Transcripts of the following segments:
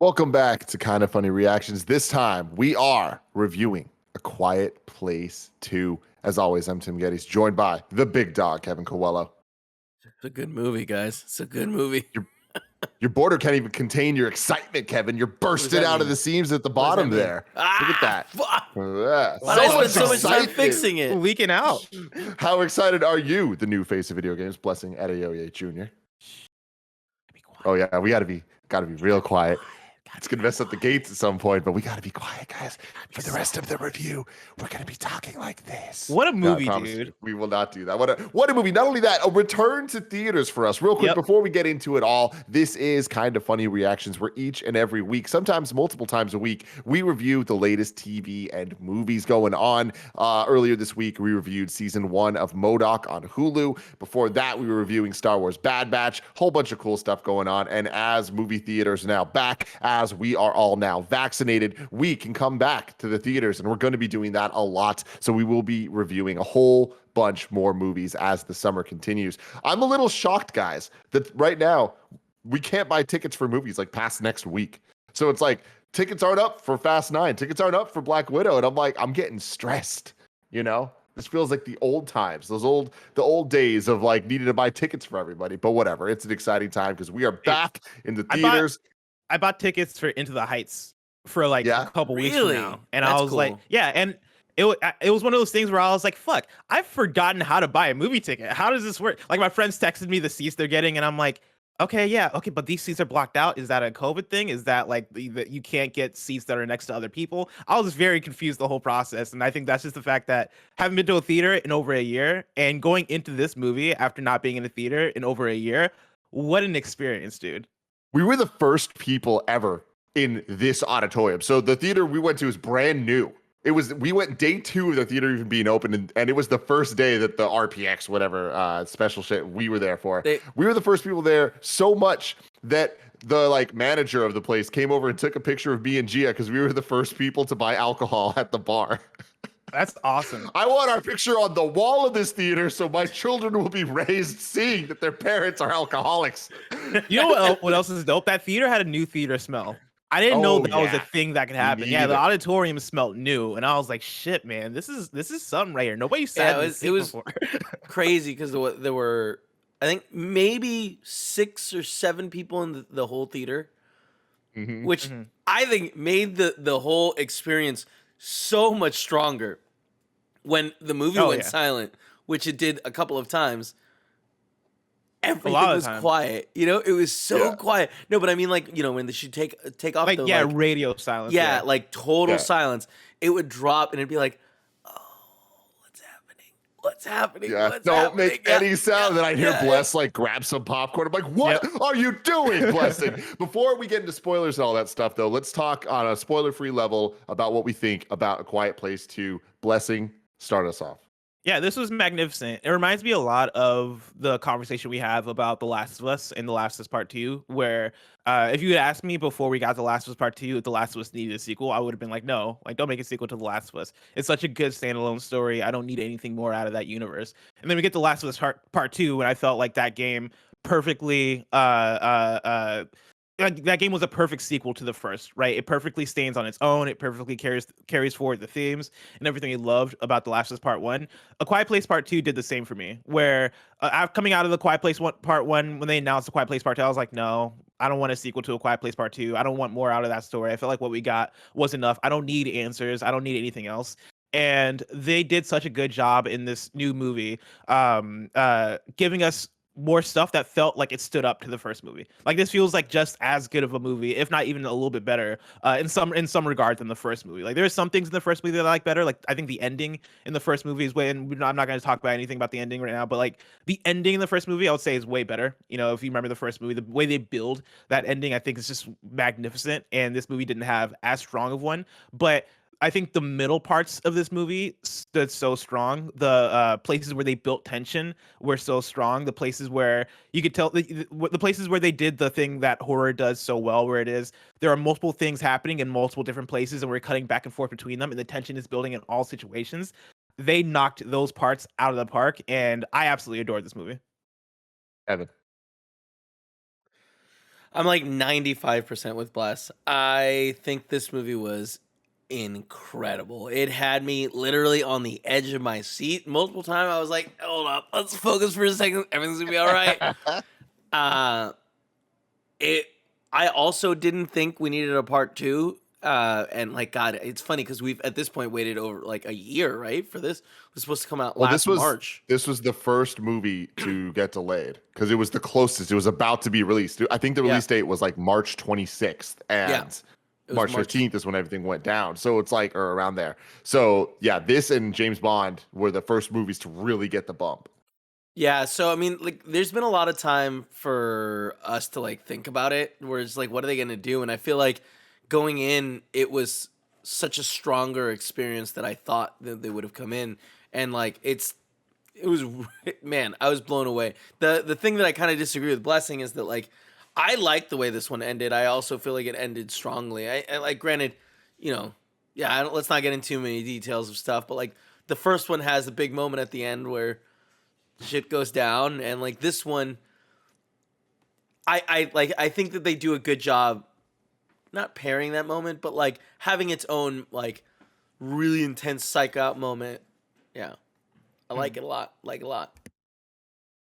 Welcome back to Kind of Funny Reactions. This time we are reviewing A Quiet Place 2. As always, I'm Tim Gettys, joined by the big dog, Kevin Coelho. It's a good movie, guys. It's a good movie. Your, your border can't even contain your excitement, Kevin. You're What does bursting that out of mean? the seams at the What does that bottom mean? there. Look at that. Fuck! Yeah, Why did I spend so much time excitement. fixing it? Leaking out. How excited are you, the new face of video games, Blessing Adeoye Jr.? Oh yeah, we gotta be real quiet. It's gonna mess up the gates at some point, but we gotta be quiet, guys. For the rest of the review, we're gonna be talking like this. What a movie, I dude. we will not do that. What a movie. Not only that, a return to theaters for us. Real quick, Yep. before we get into it all, this is Kind of Funny Reactions, where each and every week, sometimes multiple times a week, we review the latest TV and movies going on. Earlier this week, we reviewed season 1 of MODOK on Hulu. Before that, we were reviewing Star Wars Bad Batch. Whole bunch of cool stuff going on. And as movie theaters are now back, as we are all now vaccinated, we can come back to the theaters, and we're going to be doing that a lot. So we will be reviewing a whole bunch more movies as the summer continues. I'm a little shocked, guys, that right now we can't buy tickets for movies like past next week. So it's like tickets aren't up for Fast 9, tickets aren't up for Black Widow, and I'm getting stressed, you know? This feels like the old times, the old days of like needing to buy tickets for everybody. But whatever, it's an exciting time because we are back in the theaters. I bought tickets for Into the Heights for like a couple weeks from Really? now, and That's I was like, cool. yeah, and it was one of those things where I was like, fuck, I've forgotten how to buy a movie ticket. How does this work? Like my friends texted me the seats they're getting, and I'm like, okay, yeah, okay, but these seats are blocked out. Is that a COVID thing? Is that like that you can't get seats that are next to other people? I was very confused the whole process, and I think that's just the fact that having been to a theater in over a year and going into this movie after not being in a theater in over a year, what an experience, dude. We were the first people ever in this auditorium. So the theater we went to is brand new. We went day 2 of the theater even being open, and it was the first day that the RPX, whatever special shit we were there for. We were the first people there, so much that the like manager of the place came over and took a picture of me and Gia because we were the first people to buy alcohol at the bar. That's awesome. I want our picture on the wall of this theater so my children will be raised seeing that their parents are alcoholics. You know what else is dope? That theater had a new theater smell. I didn't know that was a thing that could happen. Yeah, the auditorium smelled new, and I was like, "Shit, man, this is something right here." Nobody sat in this seat before. Crazy because there were, I think, maybe 6 or 7 people in the whole theater, which I think made the whole experience so much stronger. When the movie went silent, which it did a couple of times, everything was quiet. You know, it was so quiet. No, but I mean, like, you know, when they should take off like, the radio silence. Yeah, like total silence. It would drop and it'd be like, oh, what's happening? What's happening? Yeah, what's don't happening? make any sound. Then I hear Bless like grab some popcorn. I'm like, what are you doing, Blessing? Before we get into spoilers and all that stuff, though, let's talk on a spoiler-free level about what we think about A Quiet Place 2. Blessing, start us off. Yeah, this was magnificent. It reminds me a lot of the conversation we have about The Last of Us and The Last of Us Part 2, where if you had asked me before we got The Last of Us Part 2 if The Last of Us needed a sequel, I would have been like, no, like don't make a sequel to The Last of Us. It's such a good standalone story. I don't need anything more out of that universe. And then we get The Last of Us Part 2, and I felt like that game perfectly like that game was a perfect sequel to the first, right? It perfectly stands on its own. It perfectly carries forward the themes and everything you loved about The Last of Us Part 1. A Quiet Place Part 2 did the same for me, where coming out of The Quiet Place Part 1, when they announced The Quiet Place Part 2, I was like, no, I don't want a sequel to A Quiet Place Part 2. I don't want more out of that story. I felt like what we got was enough. I don't need answers. I don't need anything else. And they did such a good job in this new movie, giving us more stuff that felt like it stood up to the first movie. Like this feels like just as good of a movie, if not even a little bit better, in some regard than the first movie. Like there are some things in the first movie that I like better. Like I think the ending in the first movie is way, and I'm not going to talk about anything about the ending right now, but like the ending in the first movie, I would say is way better. You know, if you remember the first movie, the way they build that ending, I think is just magnificent. And this movie didn't have as strong of one, but I think the middle parts of this movie stood so strong. The places where they built tension were so strong. The places where you could tell the places where they did the thing that horror does so well, where it is there are multiple things happening in multiple different places, and we're cutting back and forth between them, and the tension is building in all situations. They knocked those parts out of the park, and I absolutely adored this movie. Evan. I'm like 95% with Bless. I think this movie was incredible. It had me literally on the edge of my seat multiple times. I was like, hold up, let's focus for a second. Everything's gonna be all right. Uh, it. I also didn't think we needed a part two. And like, God, it's funny because we've at this point waited over like a year, right? For this. It was supposed to come out Well, last March. this was the first movie to get delayed because it was the closest. It was about to be released. I think the release date was like March 26th, and March 15th is when everything went down. So it's like, or around there. So yeah, this and James Bond were the first movies to really get the bump. Yeah, so I mean, like, there's been a lot of time for us to like think about it, where it's like, what are they gonna do? And I feel like going in, it was such a stronger experience that I thought that they would have come in, and like, it was, man, I was blown away. The thing that I kind of disagree with Blessing is that like, I like the way this one ended. I also feel like it ended strongly. I like, granted, you know, yeah, let's not get into too many details of stuff, but like, the first one has a big moment at the end where shit goes down, and like this one, I think that they do a good job not pairing that moment, but like having its own like really intense psych out moment. Yeah, I like it a lot. Like it a lot.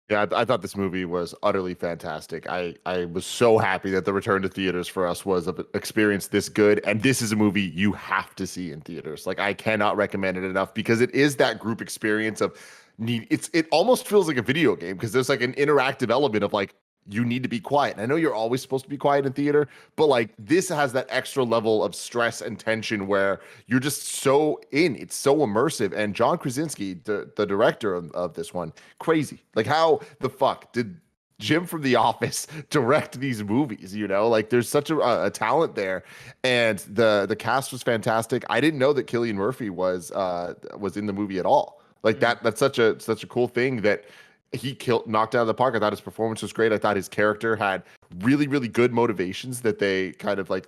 Yeah, I thought this movie was utterly fantastic. I was so happy that the return to theaters for us was an experience this good. And this is a movie you have to see in theaters. Like, I cannot recommend it enough because it is that group experience of it almost feels like a video game because there's like an interactive element of like, you need to be quiet. And I know you're always supposed to be quiet in theater, but like this has that extra level of stress and tension where you're just so in. It's so immersive. And John Krasinski, the director of this one, crazy. Like, how the fuck did Jim from The Office direct these movies? You know, like there's such a talent there, and the cast was fantastic. I didn't know that Cillian Murphy was in the movie at all. Like that's such a cool thing that he knocked out of the park. I thought his performance was great. I thought his character had really, really good motivations that they kind of like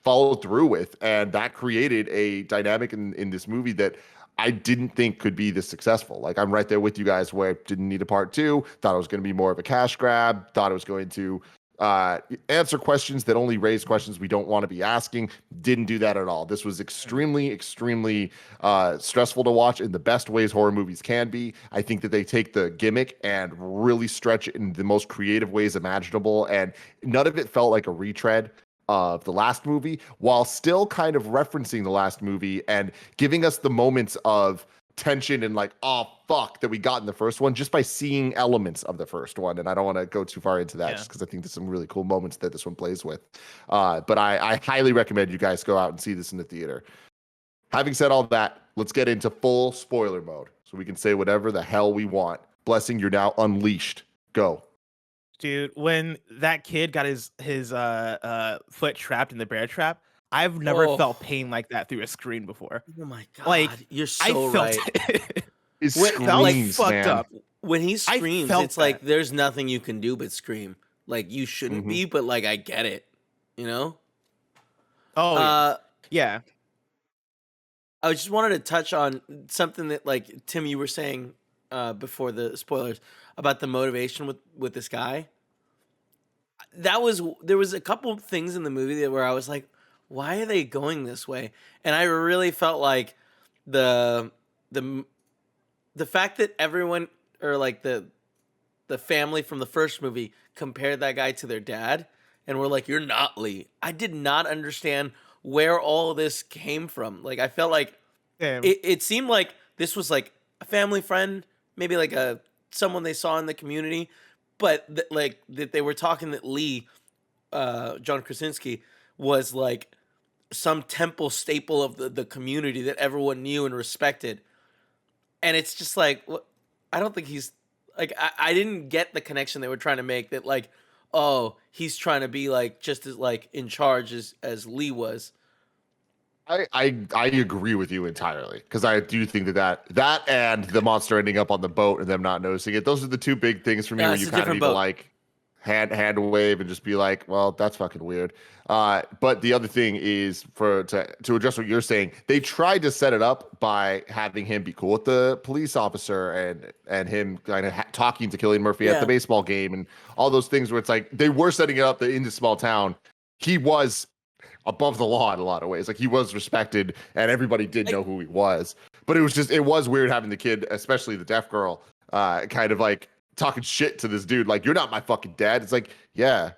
followed through with. And that created a dynamic in this movie that I didn't think could be this successful. Like, I'm right there with you guys where I didn't need a part two. Thought it was going to be more of a cash grab. Thought it was going to answer questions that only raise questions we don't want to be asking. Didn't do that at all. This was extremely, extremely stressful to watch in the best ways horror movies can be. I think that they take the gimmick and really stretch it in the most creative ways imaginable, and none of it felt like a retread of the last movie, while still kind of referencing the last movie and giving us the moments of tension and like, oh fuck, that we got in the first one just by seeing elements of the first one. And I don't want to go too far into that just because I think there's some really cool moments that this one plays with. But I highly recommend you guys go out and see this in the theater. Having said all that, let's get into full spoiler mode so we can say whatever the hell we want. Blessing, you're now unleashed. Go. Dude, when that kid got his foot trapped in the bear trap, I've never felt pain like that through a screen before. Oh my God. Like, you're so I felt right. It screams, fucked man. up. When he screams, felt it's like there's nothing you can do but scream. Like, you shouldn't be, but like, I get it. You know? Oh, yeah. I just wanted to touch on something that, like, Tim, you were saying before the spoilers about the motivation with this guy. There was a couple of things in the movie where I was like, why are they going this way? And I really felt like the fact that everyone, or like the family from the first movie, compared that guy to their dad and were like, you're not Lee. I did not understand where all of this came from. Like, I felt like it seemed like this was like a family friend, maybe like someone they saw in the community, but that they were talking that Lee, John Krasinski, was like some temple staple of the community that everyone knew and respected. And it's just like, I don't think he's like, I didn't get the connection they were trying to make, that like, oh, he's trying to be like just as like in charge as Lee was. I agree with you entirely, because I do think that and the monster ending up on the boat and them not noticing it, those are the two big things for me where you kind of need to like hand wave and just be like, well, that's fucking weird. But the other thing is to address what you're saying, they tried to set it up by having him be cool with the police officer and him kind of talking to Cillian Murphy at the baseball game and all those things where it's like they were setting it up that in this small town, he was above the law in a lot of ways. Like he was respected and everybody did know who he was. But it was weird having the kid, especially the deaf girl, kind of like talking shit to this dude. Like, you're not my fucking dad. It's like, yeah,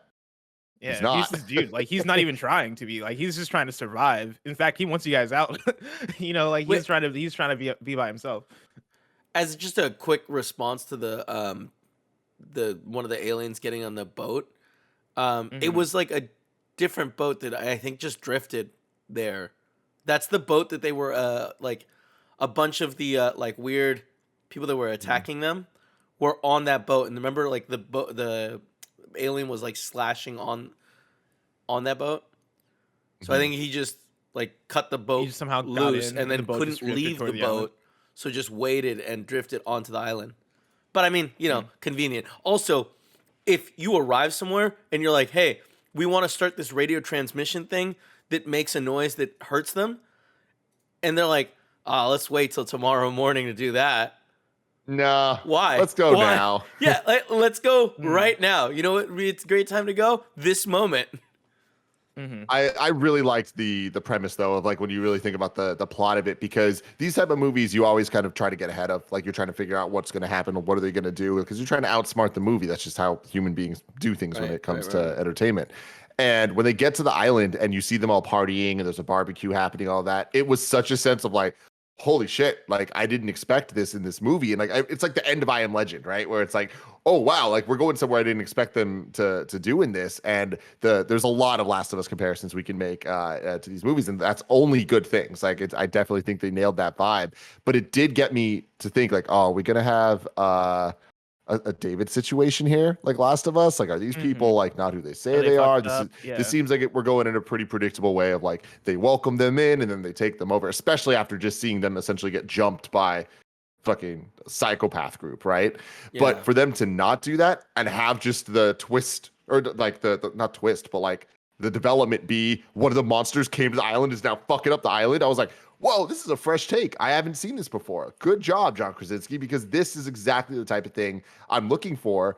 he's not. He's this dude. Like, he's not even trying to be. Like, he's just trying to survive. In fact, he wants you guys out. You know, like he's trying to be by himself. As just a quick response to the one of the aliens getting on the boat, it was like a different boat that I think just drifted there. That's the boat that they were like a bunch of the like weird people that were attacking them were on that boat. And remember, like the alien was like slashing on that boat. So I think he just like cut the boat somehow loose and then couldn't leave the boat. So just waited and drifted onto the island. But I mean, you know, convenient. Also, if you arrive somewhere and you're like, hey, we want to start this radio transmission thing that makes a noise that hurts them. And they're like, let's wait till tomorrow morning to do that. No. Why? Let's go now. Yeah, let's go right now. You know what? It's a great time to go. This moment. I really liked the premise though of like when you really think about the plot of it, because these type of movies you always kind of try to get ahead of, like you're trying to figure out what's going to happen or what are they going to do, because you're trying to outsmart the movie. That's just how human beings do things when it comes to entertainment. And when they get to the island and you see them all partying and there's a barbecue happening, all that, it was such a sense of like, holy shit, like I didn't expect this in this movie. And like it's like the end of I Am Legend, right? Where it's like, oh wow, like we're going somewhere I didn't expect them to do in this. And there's a lot of Last of Us comparisons we can make to these movies, and that's only good things. Like I definitely think they nailed that vibe. But it did get me to think like, oh, are we gonna have a David situation here, like Last of Us? Like, are these people like not who they say they are? This seems like we're going in a pretty predictable way of like they welcome them in and then they take them over, especially after just seeing them essentially get jumped by fucking psychopath group, right? Yeah. But for them to not do that and have just the twist, or like the not twist, but like the development be one of the monsters came to the island is now fucking up the island. I was like, whoa, this is a fresh take. I haven't seen this before. Good job, John Krasinski, because this is exactly the type of thing I'm looking for,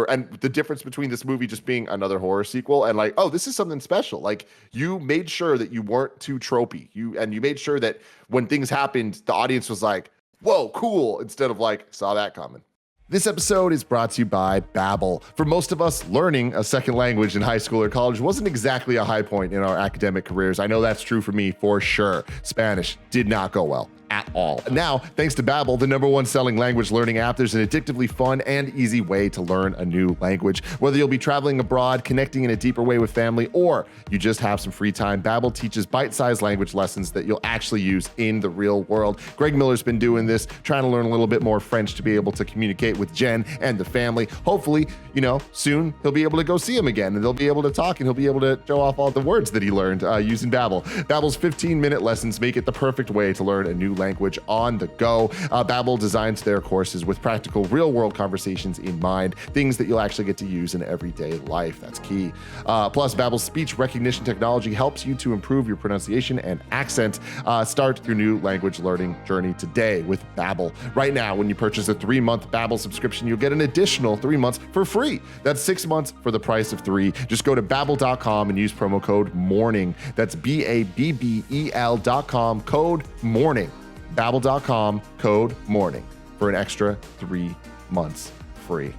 and the difference between this movie just being another horror sequel and like, oh, this is something special. Like, you made sure that you weren't too tropey. You made sure that when things happened, the audience was like, whoa, cool, instead of like, saw that coming. This episode is brought to you by Babbel. For most of us, learning a second language in high school or college wasn't exactly a high point in our academic careers. I know that's true for me for sure. Spanish did not go well at all. Now, thanks to Babbel, the #1 selling language learning app, there's an addictively fun and easy way to learn a new language. Whether you'll be traveling abroad, connecting in a deeper way with family, or you just have some free time, Babbel teaches bite-sized language lessons that you'll actually use in the real world. Greg Miller's been doing this, trying to learn a little bit more French to be able to communicate with Jen and the family. Hopefully, soon he'll be able to go see him again and they'll be able to talk and he'll be able to show off all the words that he learned using Babbel. Babbel's 15-minute lessons make it the perfect way to learn a new language on the go. Babbel designs their courses with practical real-world conversations in mind, things that you'll actually get to use in everyday life. That's key. Plus, Babbel's speech recognition technology helps you to improve your pronunciation and accent. Start your new language learning journey today with Babbel. Right now, when you purchase a 3-month Babbel subscription, you'll get an additional 3 months for free. That's 6 months for the price of 3. Just go to babbel.com and use promo code MORNING. That's BABBEL.com, code MORNING. Babbel.com, code MORNING for an extra 3 months free.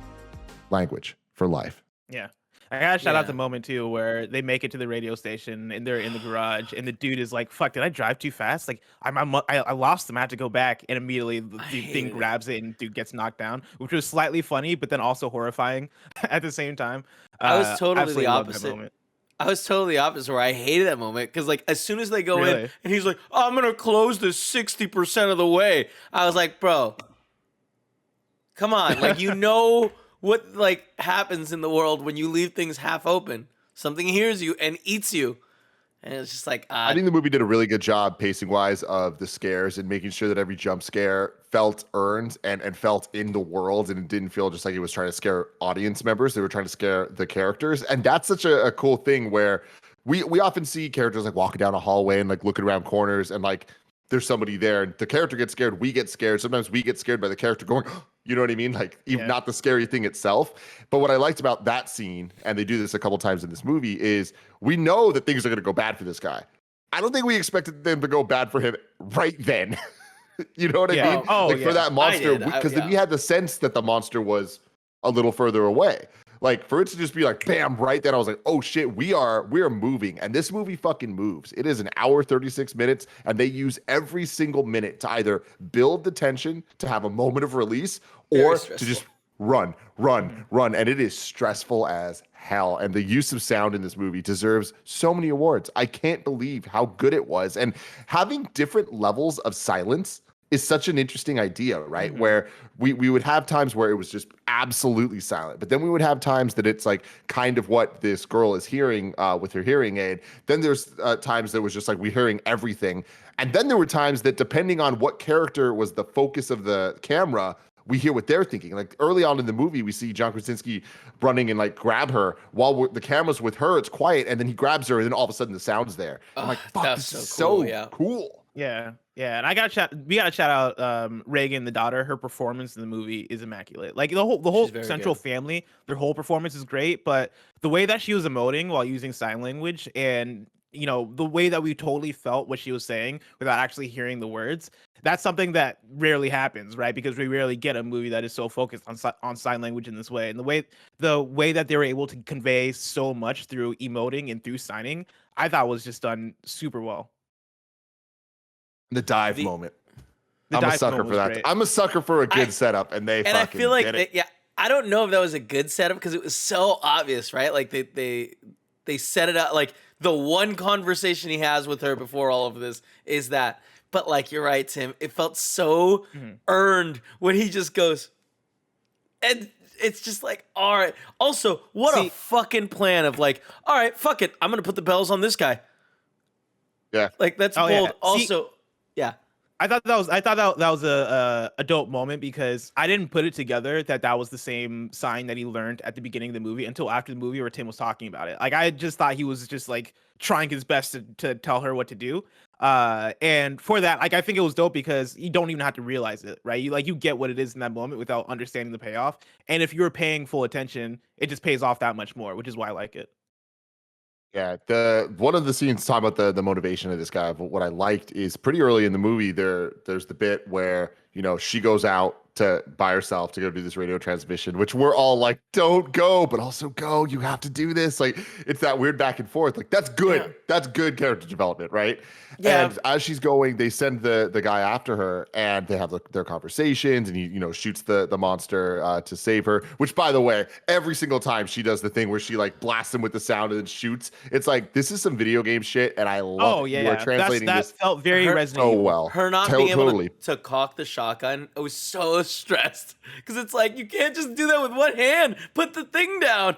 Language for life. Yeah. I gotta shout out the moment too where they make it to the radio station and they're in the garage and the dude is like, "Fuck, did I drive too fast? Like, I lost them. I had to go back." And immediately the thing grabs it and dude gets knocked down, which was slightly funny, but then also horrifying at the same time. I was totally the opposite. I was totally the opposite, where I hated that moment because, like, as soon as they go in and he's like, "Oh, I'm gonna close this 60% of the way," I was like, "Bro, come on!" Like, what like happens in the world when you leave things half open? Something hears you and eats you, And it's just like, I think the movie did a really good job pacing wise of the scares and making sure that every jump scare felt earned and felt in the world, and it didn't feel just like it was trying to scare audience members. They were trying to scare the characters. And that's such a cool thing where we often see characters like walking down a hallway and like looking around corners and like there's somebody there and the character gets scared, we get scared. Sometimes we get scared by the character going, you know what I mean? Like even not the scary thing itself. But what I liked about that scene, and they do this a couple times in this movie, is we know that things are going to go bad for this guy. I don't think we expected them to go bad for him right then. You know what I mean? For that monster, because we had the sense that the monster was a little further away. Like for it to just be like bam right then, I was like, oh shit, we are moving, and this movie fucking moves. It is an hour 36 minutes, and they use every single minute to either build the tension, to have a moment of release, or to just run, and it is stressful as hell. And the use of sound in this movie deserves so many awards. I can't believe how good it was, and having different levels of silence is such an interesting idea, right? Where we would have times where it was just absolutely silent, but then we would have times that it's like kind of what this girl is hearing with her hearing aid. Then there's times that was just like we're hearing everything. And then there were times that depending on what character was the focus of the camera, we hear what they're thinking. Like early on in the movie, we see John Krasinski running and like grab her while the camera's with her. It's quiet, and then he grabs her, and then all of a sudden the sound's there. I'm like, fuck, this is so cool. Yeah, and we gotta shout out Reagan, the daughter. Her performance in the movie is immaculate. Like the whole central family, their whole performance is great. But the way that she was emoting while using sign language, and the way that we totally felt what she was saying without actually hearing the words, that's something that rarely happens, right? Because we rarely get a movie that is so focused on sign language in this way. And the way that they were able to convey so much through emoting and through signing, I thought was just done super well. The dive moment. I'm a sucker for that. I'm a sucker for a good setup, and they fucking I feel like did it. I don't know if that was a good setup because it was so obvious, right? Like they set it up. Like the one conversation he has with her before all of this is that. But like you're right, Tim. It felt so earned when he just goes, and it's just like, all right. Also, what a fucking plan of like, all right, fuck it, I'm gonna put the bells on this guy. Yeah, like that's bold. Yeah. Also. Yeah, I thought that was a dope moment because I didn't put it together that was the same sign that he learned at the beginning of the movie until after the movie where Tim was talking about it. Like I just thought he was just like trying his best to tell her what to do. And for that, like I think it was dope because you don't even have to realize it, right? You get what it is in that moment without understanding the payoff. And if you're paying full attention, it just pays off that much more, which is why I like it. Yeah, one of the scenes talking about the motivation of this guy. What I liked is pretty early in the movie. There's the bit where she goes out by herself to go do this radio transmission, which we're all like, don't go, but also go. You have to do this. Like it's that weird back and forth. Like that's good. Yeah. That's good character development, right? Yeah. And as she's going, they send the guy after her, and they have their conversations, and he shoots the monster to save her. Which, by the way, every single time she does the thing where she like blasts him with the sound and then shoots, it's like this is some video game shit, and I love. Oh yeah, you are translating that this felt very Resident so well. Her not being able to cock the shotgun, I was so stressed because it's like you can't just do that with one hand. Put the thing down.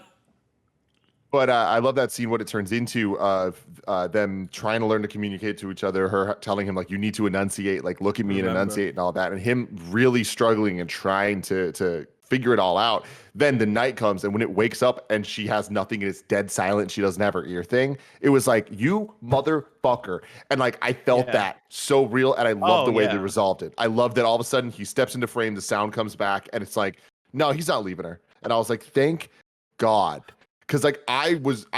But I love that scene, what it turns into of them trying to learn to communicate to each other, her telling him, like, you need to enunciate, like, look at me and enunciate and all that, and him really struggling and trying to figure it all out. Then the night comes, and when it wakes up and she has nothing and it's dead silent, she doesn't have her ear thing, it was like, you motherfucker. And, like, I felt that so real, and I love the way they resolved it. I love that all of a sudden he steps into frame, the sound comes back, and it's like, no, he's not leaving her. And I was like, thank God. Because like I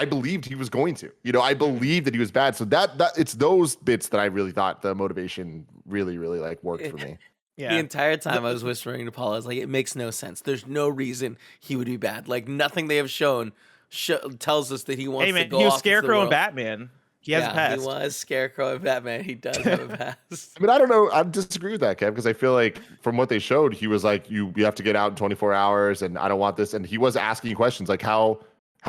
believed he was going to, I believed that he was bad. So that it's those bits that I really thought the motivation really, really like worked for me. Yeah. The entire time I was whispering to Paul, I was like, it makes no sense. There's no reason he would be bad. Like nothing they have shown tells us that he wants to go. He was off Scarecrow and Batman. He has a past. He was Scarecrow and Batman. He does have a past. I mean, I don't know. I disagree with that, Kev, because I feel like from what they showed, he was like, you have to get out in 24 hours, and I don't want this. And he was asking questions like, how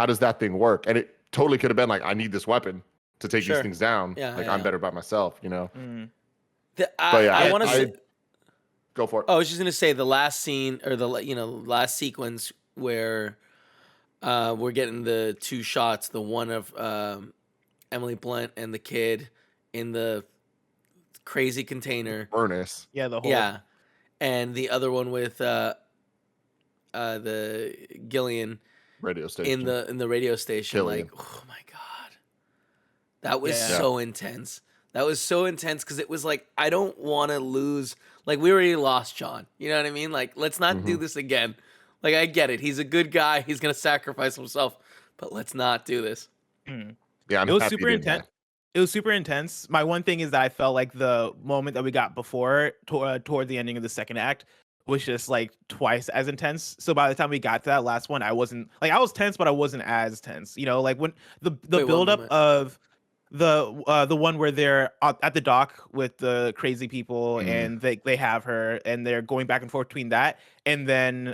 does that thing work? And it totally could have been like, I need this weapon to take these things down. Yeah, like I'm better by myself, I want to go for it. I was just gonna say the last scene or the last sequence where we're getting the two shots, the one of Emily Blunt and the kid in the crazy container. Furnace. Yeah, the whole Yeah, and the other one with the Gillian Radio in station. the radio station. Killian. Like, oh my god, that was Yeah. so intense. That was so intense because it was like I don't want to lose. Like we already lost John. You know what I mean? Like let's not do this again. Like I get it. He's a good guy. He's gonna sacrifice himself, but let's not do this. Yeah, I'm it was happy super he didn't die. intense. It was super intense. My one thing is that I felt like the moment that we got before toward the ending of the second act was just like twice as intense. So by the time we got to that last one, I wasn't like I was tense, but I wasn't as tense. You know, like when the Wait, build up moment? of the one where they're at the dock with the crazy people and they have her and they're going back and forth between that and then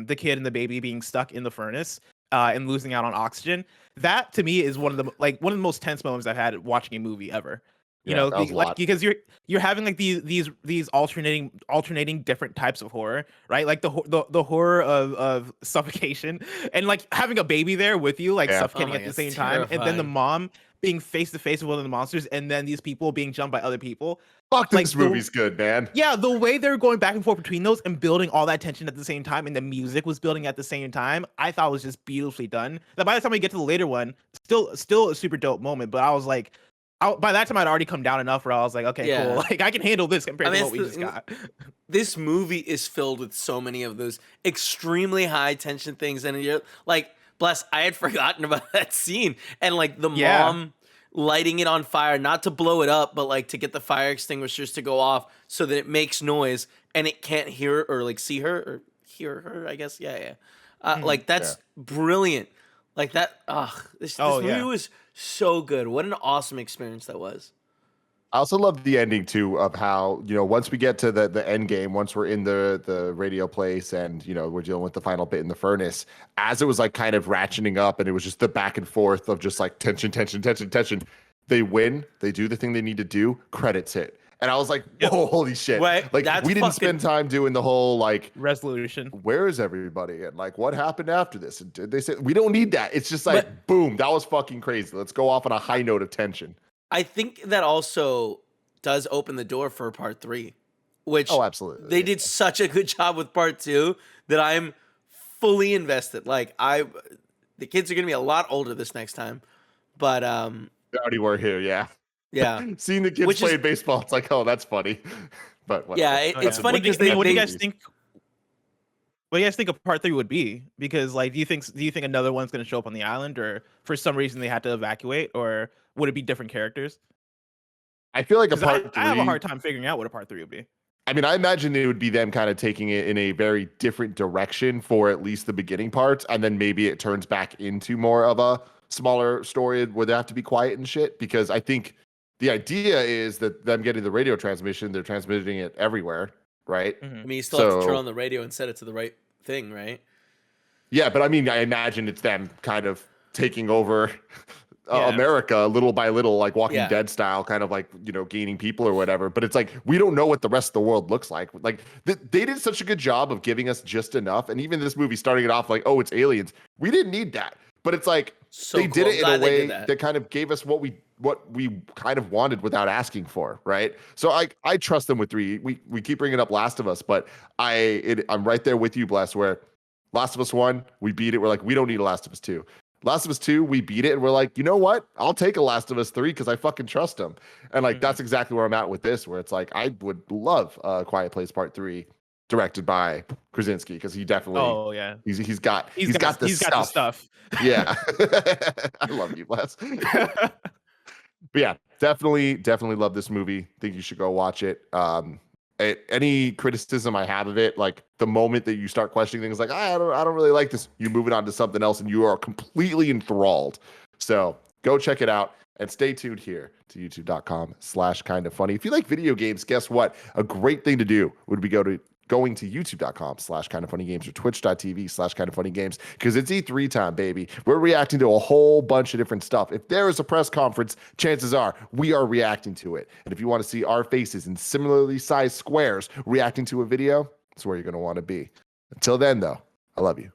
the kid and the baby being stuck in the furnace and losing out on oxygen. That to me is one of the most tense moments I've had watching a movie ever. You know, that was a lot. because you're having like these alternating different types of horror, right? Like the horror of suffocation and like having a baby there with you, like suffocating Oh at my the God, same it's time, and then the terrifying. mom being face to face with one of the monsters, and then these people being jumped by other people. Fuck, Like this movie's good, man. Yeah, the way they're going back and forth between those and building all that tension at the same time, and the music was building at the same time, I thought was just beautifully done. That by the time we get to the later one, still a super dope moment. But I was like, by that time I'd already come down enough where I was like, okay, Yeah. cool, like I can handle this compared to what we it's just got. This movie is filled with so many of those extremely high tension things, and you're like, bless, I had forgotten about that scene, and like the Yeah. mom lighting it on fire, not to blow it up, but like to get the fire extinguishers to go off so that it makes noise and it can't hear or like see her or hear her, I guess. Yeah. Like that's brilliant. Like that. This movie was so good. What an awesome experience that was. I also love the ending too of how, you know, once we get to the end game, once we're in the radio place and, you know, we're dealing with the final bit in the furnace, as it was like kind of ratcheting up and it was just the back and forth of just like tension. They win, they do the thing they need to do, credits hit. And I was like, whoa, holy shit. Right, Like that's we didn't spend time doing the whole like Resolution. where is everybody and like what happened after this? And did they say we don't need that? It's just like boom, that was fucking crazy. Let's go off on a high note of tension. I think that also does open the door for part 3, which absolutely. They did such a good job with part 2 that I'm fully invested. Like the kids are going to be a lot older this next time, but They already were here, yeah. Seeing the kids play baseball, it's like, oh, that's funny. But whatever. Yeah, it's funny because what do you guys think? What do you guys think of part 3 would be? Because like, do you think another one's going to show up on the island, or for some reason they had to evacuate, or would it be different characters? I feel like a part 3. I have a hard time figuring out what a part 3 would be. I mean, I imagine it would be them kind of taking it in a very different direction for at least the beginning parts, and then maybe it turns back into more of a smaller story where they have to be quiet and shit. Because I think the idea is that them getting the radio transmission, they're transmitting it everywhere, right? I mean, you still have to turn on the radio and set it to the right thing, right? Yeah, but I mean, I imagine it's them kind of taking over America little by little, like Walking Dead style, kind of like, you know, gaining people or whatever. But it's like, we don't know what the rest of the world looks like. Like they did such a good job of giving us just enough. And even this movie starting it off like, oh, it's aliens. We didn't need that. But it's like, they did it in a way that kind of gave us what we kind of wanted without asking for, right? So I trust them with 3. We keep bringing up Last of Us, but I'm right there with you, Bless, where Last of Us 1, we beat it. We're like, we don't need a Last of Us 2. Last of Us 2, we beat it, and we're like, you know what? I'll take a Last of Us 3 because I fucking trust them. And like that's exactly where I'm at with this, where it's like I would love Quiet Place Part 3, directed by Krasinski, because he definitely he's got the stuff. Yeah. I love you, Les. But yeah, definitely love this movie. Think you should go watch it. Any criticism I have of it, like the moment that you start questioning things like I don't really like this, you move it on to something else and you are completely enthralled. So go check it out and stay tuned here to youtube.com/kindoffunny. If you like video games, guess what? A great thing to do would be going to youtube.com/kindoffunnygames or twitch.tv/kindoffunnygames, because it's E3 time, baby. We're reacting to a whole bunch of different stuff. If there is a press conference, chances are we are reacting to it. And if you want to see our faces in similarly sized squares reacting to a video, that's where you're going to want to be. Until then, though, I love you.